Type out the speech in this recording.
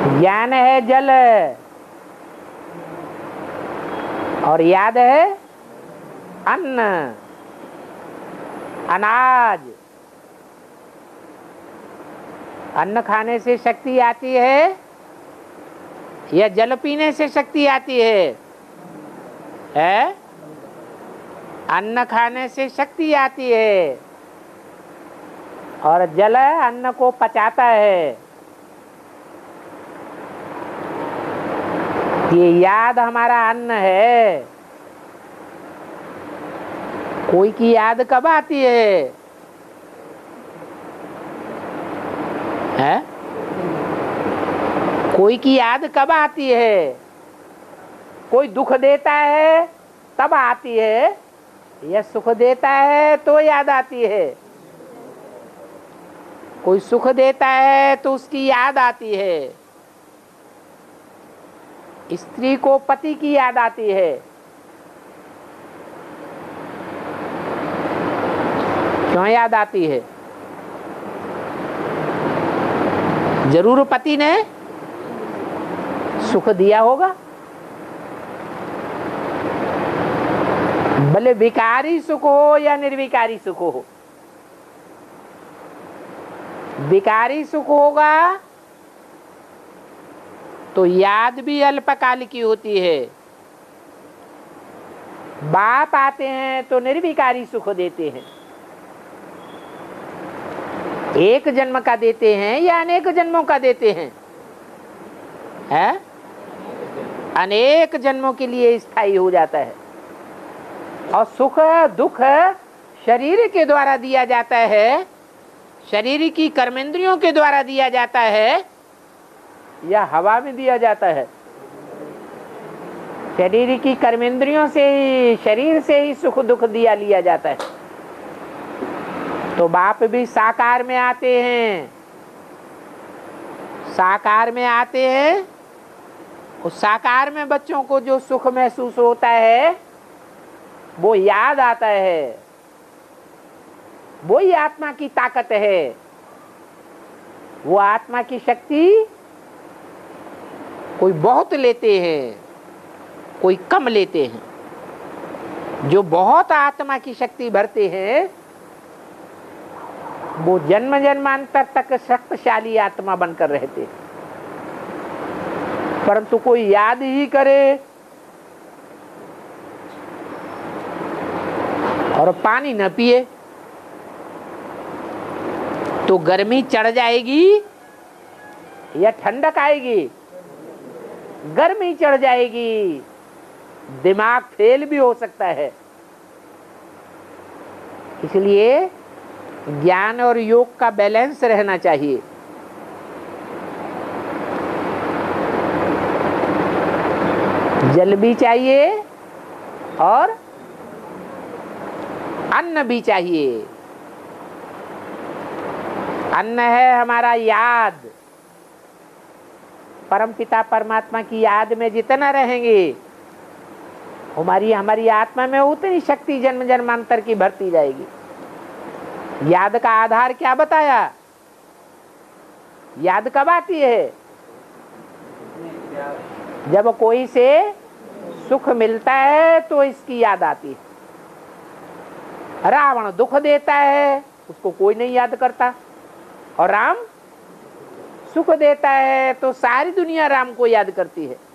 ज्ञान है जल और याद है अन्न, अनाज। अन्न खाने से शक्ति आती है या जल पीने से शक्ति आती है? अन्न खाने से शक्ति आती है और जल अन्न को पचाता है। ये याद हमारा अन्न है। कोई की याद कब आती है? कोई की याद कब आती है? कोई दुख देता है तब आती है या सुख देता है तो याद आती है? कोई सुख देता है तो उसकी याद आती है। स्त्री को पति की याद आती है। क्यों याद आती है? जरूर पति ने सुख दिया होगा। भले विकारी सुख हो या निर्विकारी सुख हो। विकारी सुख होगा तो याद भी अल्पकाल की होती है। बाप आते हैं तो निर्विकारी सुख देते हैं। एक जन्म का देते हैं या अनेक जन्मों का देते हैं? अनेक जन्मों के लिए स्थायी हो जाता है। और सुख दुख शरीर के द्वारा दिया जाता है, शरीर की कर्मेंद्रियों के द्वारा दिया जाता है या हवा में दिया जाता है? शरीर की कर्मेंद्रियों से ही, शरीर से ही सुख दुख दिया लिया जाता है। तो बाप भी साकार में आते हैं। साकार में आते हैं। उस साकार में बच्चों को जो सुख महसूस होता है वो याद आता है। वो ही आत्मा की ताकत है। वो आत्मा की शक्ति कोई बहुत लेते हैं, कोई कम लेते हैं। जो बहुत आत्मा की शक्ति भरते हैं वो जन्म जन्मांतर तक शक्तिशाली आत्मा बनकर रहते हैं। परंतु कोई याद ही करे और पानी न पिए तो गर्मी चढ़ जाएगी या ठंडक आएगी? गर्मी चढ़ जाएगी। दिमाग फेल भी हो सकता है। इसलिए ज्ञान और योग का बैलेंस रहना चाहिए। जल भी चाहिए और अन्न भी चाहिए। अन्न है हमारा याद। परमपिता परमात्मा की याद में जितना रहेंगे हमारी आत्मा में उतनी शक्ति जन्म जन्मांतर की बढ़ती जाएगी। याद का आधार क्या बताया? याद कब आती है? जब कोई से सुख मिलता है तो इसकी याद आती है। रावण दुख देता है, उसको कोई नहीं याद करता, और राम सुख देता है तो सारी दुनिया राम को याद करती है।